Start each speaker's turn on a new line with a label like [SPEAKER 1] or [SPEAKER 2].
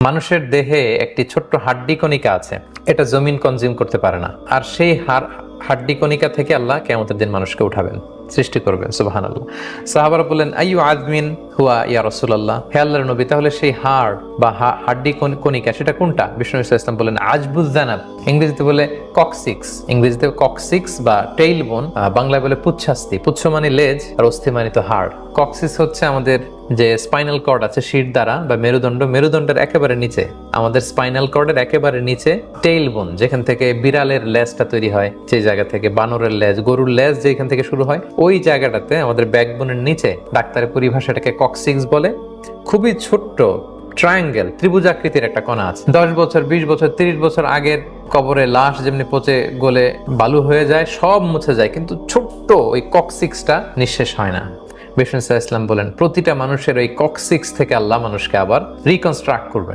[SPEAKER 1] মানুষের দেহে একটি ছোট্ট হাড্ডি কণিকা আছে, এটা জমিন কনজিউম করতে পারে না, আর সেই হাড্ডি কণিকা থেকে আল্লাহ কিয়ামতের দিন মানুষকে উঠাবেন, সৃষ্টি করবেন। সুবহানাল্লাহ। সাহাবারা বললেন, আইয়ু আযমিন হুয়া ইয়া রাসূলুল্লাহ, হে আল্লাহর নবী, তাহলে সেই হাড় বা হাড্ডি কণিকা সেটা কোনটা? বিষ্ণু সাল্লাল্লাহু আলাইহি ওয়াসাল্লাম বলেন, আজবুজ জানাব, ইংরেজিতে বলে কক্সিক্স, ইংরেজিতে কক্সিক্স বা টেইল বোন, বাংলায় বলে পুচ্ছাস্থি। পুচ্ছ মানে লেজ আর অস্থি মানে তো হাড়। কক্সিক্স হচ্ছে আমাদের যে স্পাইনাল কর্ড আছে শির দ্বারা বা মেরুদণ্ডের একেবারে নিচে, আমাদের স্পাইনাল কর্ডের একেবারে নিচে টেইল বোন, যেখান থেকে বিড়ালের লেজটা তৈরি হয়, যে জায়গা থেকে বানরের লেজ, গরুর লেজ যেখান থেকে শুরু হয়, ওই জায়গাটাতে আমাদের ব্যাকবোনের নিচে ডাক্তারের পরিভাষাটাকে কক্সিক্স বলে। খুবই ছোট্ট ট্রায়াঙ্গেল, ত্রিভুজাকৃতির একটা কণা আছে। 10 বছর, 20 বছর, 30 বছর আগের কবরে লাশ যেমনি পচে গলে বালু হয়ে যায়, সব মুছে যায়, কিন্তু ছোট্ট ওই কক্সিক্সটা নিঃশেষ হয় না। বিষ্ণু সাল্লাল্লাহু আলাইহি ওয়াসাল্লাম বলেন, প্রতিটা মানুষের ওই কক্সিক্স থেকে আল্লাহ মানুষকে আবার রিকনস্ট্রাক্ট করবেন।